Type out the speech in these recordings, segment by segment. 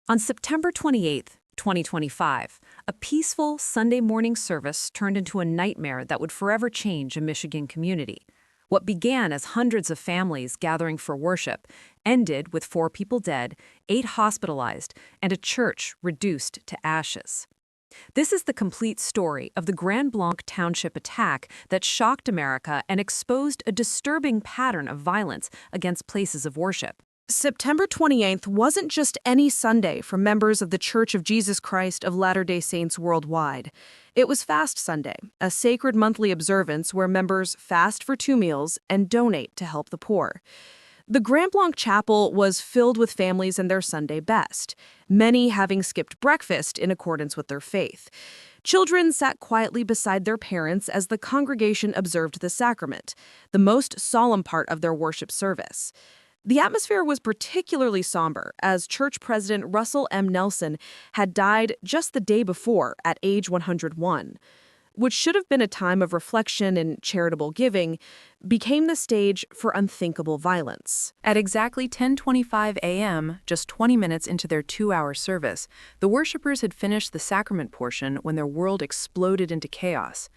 On September 28, 2025, a peaceful Sunday morning service turned into a nightmare that would forever change a Michigan community. What began as hundreds of families gathering for worship ended with 4 people dead, 8 hospitalized, and a church reduced to ashes. This is the complete story of the Grand Blanc Township attack that shocked America and exposed a disturbing pattern of violence against places of worship. September 28th wasn't just any Sunday for members of the Church of Jesus Christ of Latter-day Saints worldwide. It was Fast Sunday, a sacred monthly observance where members fast for 2 meals and donate to help the poor. The Grand Blanc Chapel was filled with families in their Sunday best, many having skipped breakfast in accordance with their faith. Children sat quietly beside their parents as the congregation observed the sacrament, the most solemn part of their worship service. The atmosphere was particularly somber, as Church President Russell M. Nelson had died just the day before at age 101. Which should have been a time of reflection and charitable giving, became the stage for unthinkable violence. At exactly 10:25 a.m., just 20 minutes into their 2-hour service, the worshippers had finished the sacrament portion when their world exploded into chaos.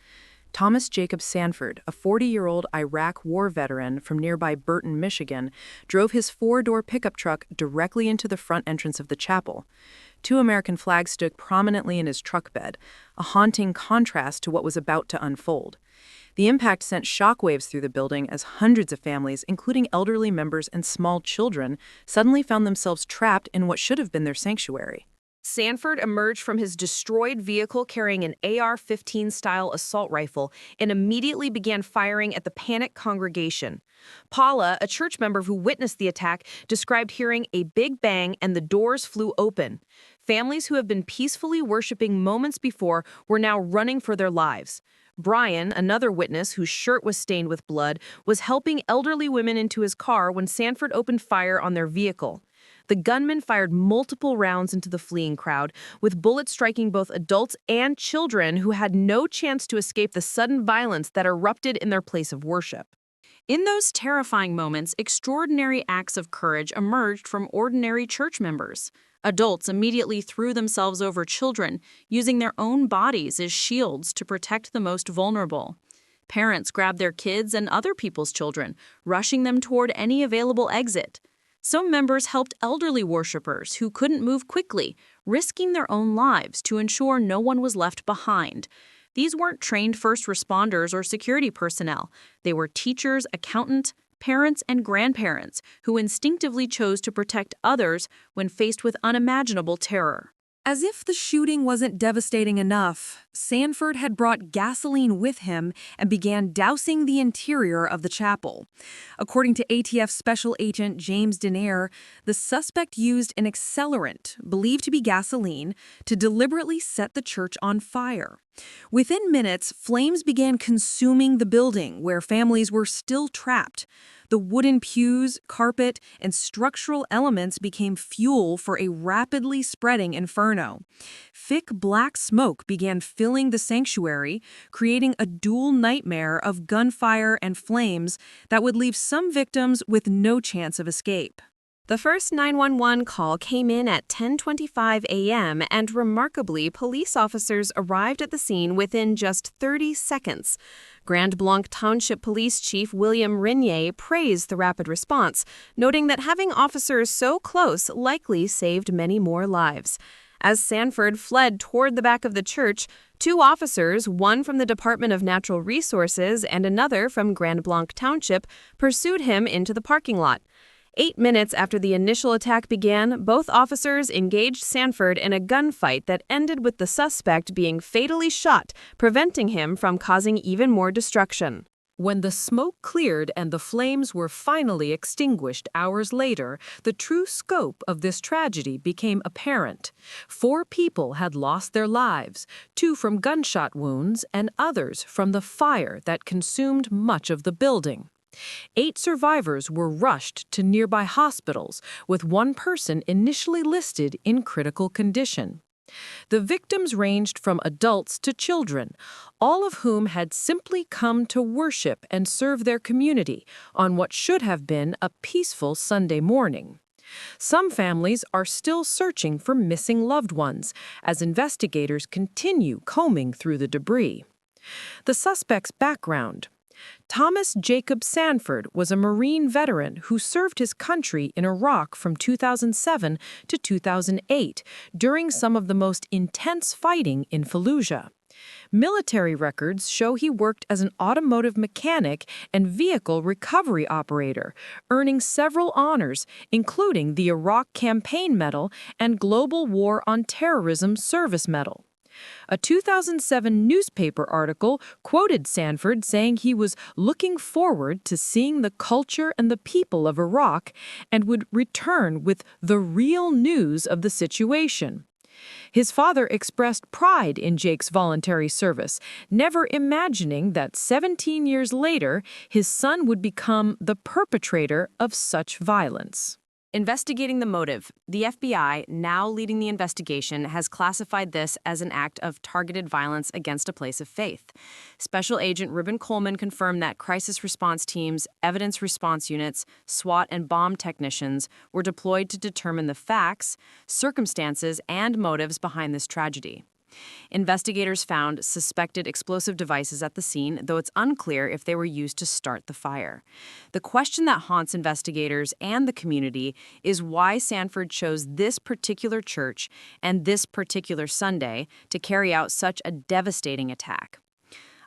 Thomas Jacob Sanford, a 40-year-old Iraq war veteran from nearby Burton, Michigan, drove his 4-door pickup truck directly into the front entrance of the chapel. 2 American flags stood prominently in his truck bed, a haunting contrast to what was about to unfold. The impact sent shockwaves through the building as hundreds of families, including elderly members and small children, suddenly found themselves trapped in what should have been their sanctuary. Sanford emerged from his destroyed vehicle carrying an AR-15-style assault rifle and immediately began firing at the panicked congregation. Paula, a church member who witnessed the attack, described hearing a big bang and the doors flew open. Families who have been peacefully worshiping moments before were now running for their lives. Brian, another witness whose shirt was stained with blood, was helping elderly women into his car when Sanford opened fire on their vehicle. The gunman fired multiple rounds into the fleeing crowd, with bullets striking both adults and children who had no chance to escape the sudden violence that erupted in their place of worship. In those terrifying moments, extraordinary acts of courage emerged from ordinary church members. Adults immediately threw themselves over children, using their own bodies as shields to protect the most vulnerable. Parents grabbed their kids and other people's children, rushing them toward any available exit. Some members helped elderly worshipers who couldn't move quickly, risking their own lives to ensure no one was left behind. These weren't trained first responders or security personnel. They were teachers, accountants, parents, and grandparents who instinctively chose to protect others when faced with unimaginable terror. As if the shooting wasn't devastating enough, Sanford had brought gasoline with him and began dousing the interior of the chapel. According to ATF Special Agent James Denier, the suspect used an accelerant, believed to be gasoline, to deliberately set the church on fire. Within minutes, flames began consuming the building where families were still trapped. The wooden pews, carpet, and structural elements became fuel for a rapidly spreading inferno. Thick black smoke began filling the sanctuary, creating a dual nightmare of gunfire and flames that would leave some victims with no chance of escape. The first 911 call came in at 10:25 a.m., and remarkably, police officers arrived at the scene within just 30 seconds. Grand Blanc Township Police Chief William Renier praised the rapid response, noting that having officers so close likely saved many more lives. As Sanford fled toward the back of the church, 2 officers, one from the Department of Natural Resources and another from Grand Blanc Township, pursued him into the parking lot. 8 minutes after the initial attack began, both officers engaged Sanford in a gunfight that ended with the suspect being fatally shot, preventing him from causing even more destruction. When the smoke cleared and the flames were finally extinguished hours later, the true scope of this tragedy became apparent. 4 people had lost their lives, 2 from gunshot wounds and others from the fire that consumed much of the building. 8 survivors were rushed to nearby hospitals, with 1 person initially listed in critical condition. The victims ranged from adults to children, all of whom had simply come to worship and serve their community on what should have been a peaceful Sunday morning. Some families are still searching for missing loved ones as investigators continue combing through the debris. The suspect's background. Thomas Jacob Sanford was a Marine veteran who served his country in Iraq from 2007 to 2008 during some of the most intense fighting in Fallujah. Military records show he worked as an automotive mechanic and vehicle recovery operator, earning several honors, including the Iraq Campaign Medal and Global War on Terrorism Service Medal. A 2007 newspaper article quoted Sanford saying he was looking forward to seeing the culture and the people of Iraq and would return with the real news of the situation. His father expressed pride in Jake's voluntary service, never imagining that 17 years later, his son would become the perpetrator of such violence. Investigating the motive, the FBI, now leading the investigation, has classified this as an act of targeted violence against a place of faith. Special Agent Reuben Coleman confirmed that crisis response teams, evidence response units, SWAT, and bomb technicians were deployed to determine the facts, circumstances, and motives behind this tragedy. Investigators found suspected explosive devices at the scene, though it's unclear if they were used to start the fire. The question that haunts investigators and the community is why Sanford chose this particular church and this particular Sunday to carry out such a devastating attack.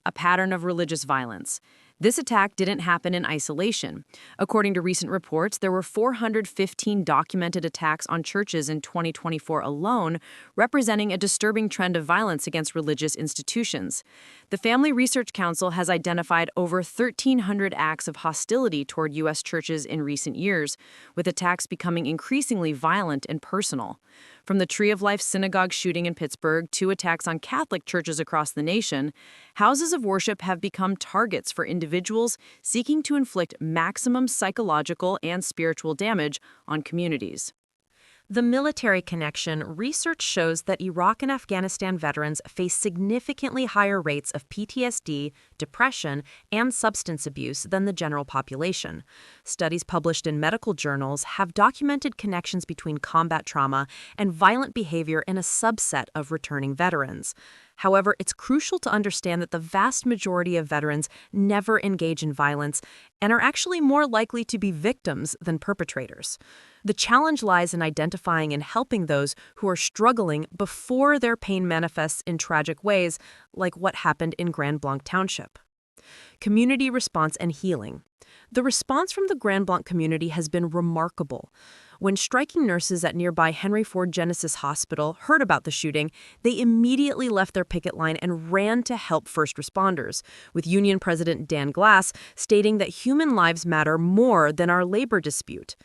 A pattern of religious violence. This attack didn't happen in isolation. According to recent reports, there were 415 documented attacks on churches in 2024 alone, representing a disturbing trend of violence against religious institutions. The Family Research Council has identified over 1,300 acts of hostility toward U.S. churches in recent years, with attacks becoming increasingly violent and personal. From the Tree of Life synagogue shooting in Pittsburgh to attacks on Catholic churches across the nation, houses of worship have become targets for individuals seeking to inflict maximum psychological and spiritual damage on communities. The military connection. Research shows that Iraq and Afghanistan veterans face significantly higher rates of PTSD, depression, and substance abuse than the general population. Studies published in medical journals have documented connections between combat trauma and violent behavior in a subset of returning veterans. However, it's crucial to understand that the vast majority of veterans never engage in violence and are actually more likely to be victims than perpetrators. The challenge lies in identifying and helping those who are struggling before their pain manifests in tragic ways, like what happened in Grand Blanc Township. Community response and healing. The response from the Grand Blanc community has been remarkable. When striking nurses at nearby Henry Ford Genesis Hospital heard about the shooting, they immediately left their picket line and ran to help first responders, with Union President Dan Glass stating that human lives matter more than our labor dispute.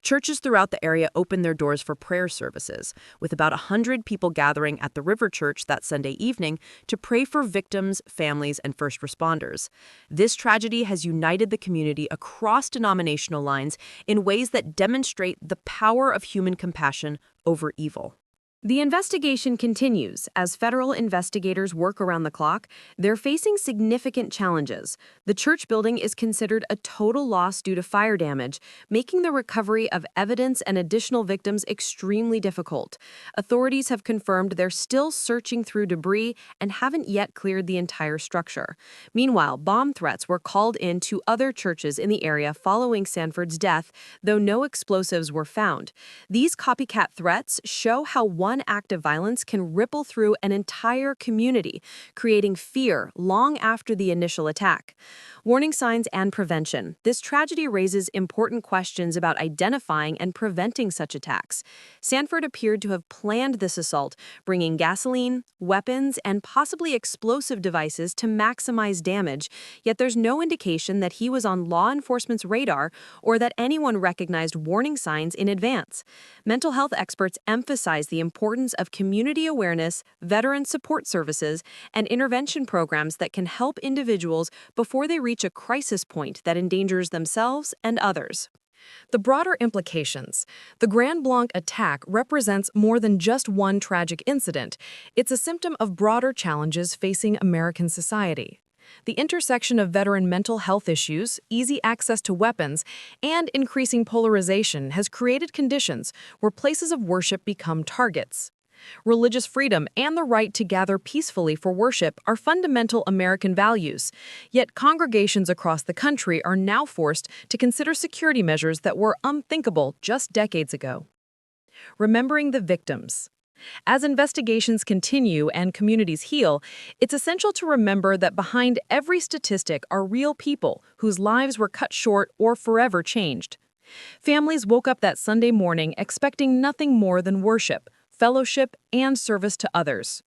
Churches throughout the area opened their doors for prayer services, with about 100 people gathering at the River Church that Sunday evening to pray for victims, families, and first responders. This tragedy has united the community across denominational lines in ways that demonstrate the power of human compassion over evil. The investigation continues. As federal investigators work around the clock, they're facing significant challenges. The church building is considered a total loss due to fire damage, making the recovery of evidence and additional victims extremely difficult. Authorities have confirmed they're still searching through debris and haven't yet cleared the entire structure. Meanwhile, bomb threats were called in to other churches in the area following Sanford's death, though no explosives were found. These copycat threats show how one act of violence can ripple through an entire community, creating fear long after the initial attack. Warning signs and prevention. This tragedy raises important questions about identifying and preventing such attacks. Sanford appeared to have planned this assault, bringing gasoline, weapons, and possibly explosive devices to maximize damage, yet there's no indication that he was on law enforcement's radar or that anyone recognized warning signs in advance. Mental health experts emphasize the importance of community awareness, veteran support services, and intervention programs that can help individuals before they reach a crisis point that endangers themselves and others. The broader implications. The Grand Blanc attack represents more than just one tragic incident. It's a symptom of broader challenges facing American society. The intersection of veteran mental health issues, easy access to weapons, and increasing polarization has created conditions where places of worship become targets. Religious freedom and the right to gather peacefully for worship are fundamental American values, yet congregations across the country are now forced to consider security measures that were unthinkable just decades ago. Remembering the victims. As investigations continue and communities heal, it's essential to remember that behind every statistic are real people whose lives were cut short or forever changed. Families woke up that Sunday morning expecting nothing more than worship, fellowship, and service to others.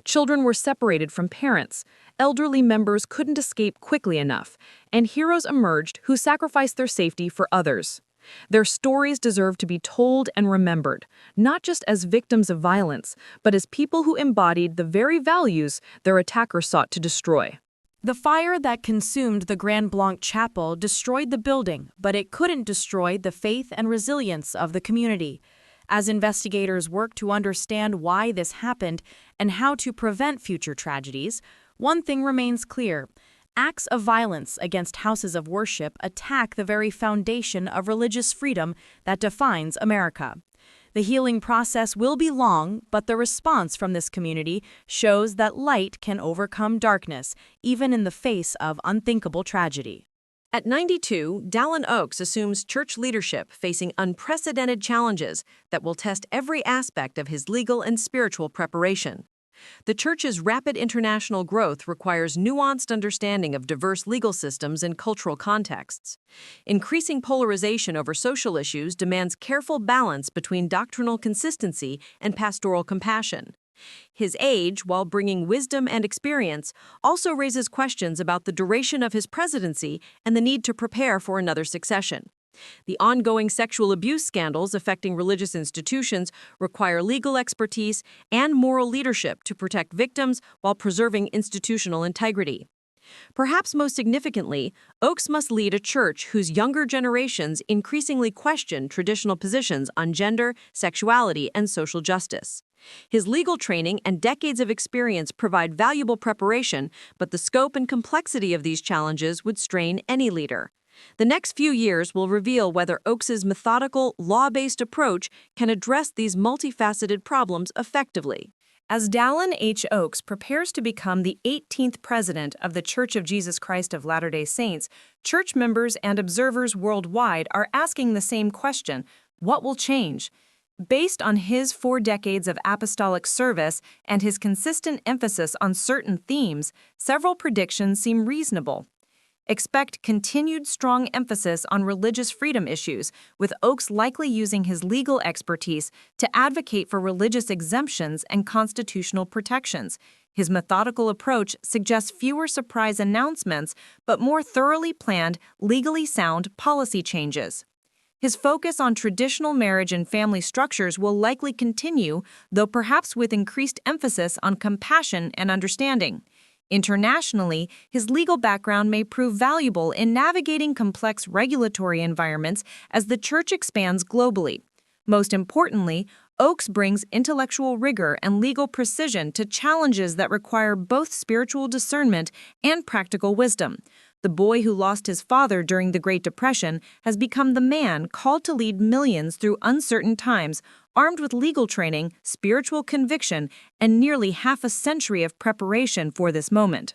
Children were separated from parents, elderly members couldn't escape quickly enough, and heroes emerged who sacrificed their safety for others. Their stories deserve to be told and remembered, not just as victims of violence, but as people who embodied the very values their attacker sought to destroy. The fire that consumed the Grand Blanc Chapel destroyed the building, but it couldn't destroy the faith and resilience of the community. As investigators work to understand why this happened and how to prevent future tragedies, one thing remains clear. Acts of violence against houses of worship attack the very foundation of religious freedom that defines America. The healing process will be long, but the response from this community shows that light can overcome darkness, even in the face of unthinkable tragedy. At 92, Dallin Oaks assumes church leadership facing unprecedented challenges that will test every aspect of his legal and spiritual preparation. The church's rapid international growth requires nuanced understanding of diverse legal systems and cultural contexts. Increasing polarization over social issues demands careful balance between doctrinal consistency and pastoral compassion. His age, while bringing wisdom and experience, also raises questions about the duration of his presidency and the need to prepare for another succession. The ongoing sexual abuse scandals affecting religious institutions require legal expertise and moral leadership to protect victims while preserving institutional integrity. Perhaps most significantly, Oaks must lead a church whose younger generations increasingly question traditional positions on gender, sexuality, and social justice. His legal training and decades of experience provide valuable preparation, but the scope and complexity of these challenges would strain any leader. The next few years will reveal whether Oaks's methodical, law-based approach can address these multifaceted problems effectively. As Dallin H. Oaks prepares to become the 18th president of the Church of Jesus Christ of Latter-day Saints, church members and observers worldwide are asking the same question: what will change? Based on his 4 decades of apostolic service and his consistent emphasis on certain themes, several predictions seem reasonable. Expect continued strong emphasis on religious freedom issues, with Oaks likely using his legal expertise to advocate for religious exemptions and constitutional protections. His methodical approach suggests fewer surprise announcements, but more thoroughly planned, legally sound policy changes. His focus on traditional marriage and family structures will likely continue, though perhaps with increased emphasis on compassion and understanding. Internationally, his legal background may prove valuable in navigating complex regulatory environments as the church expands globally. Most importantly, Oaks brings intellectual rigor and legal precision to challenges that require both spiritual discernment and practical wisdom. The boy who lost his father during the Great Depression has become the man called to lead millions through uncertain times, armed with legal training, spiritual conviction, and nearly half a century of preparation for this moment.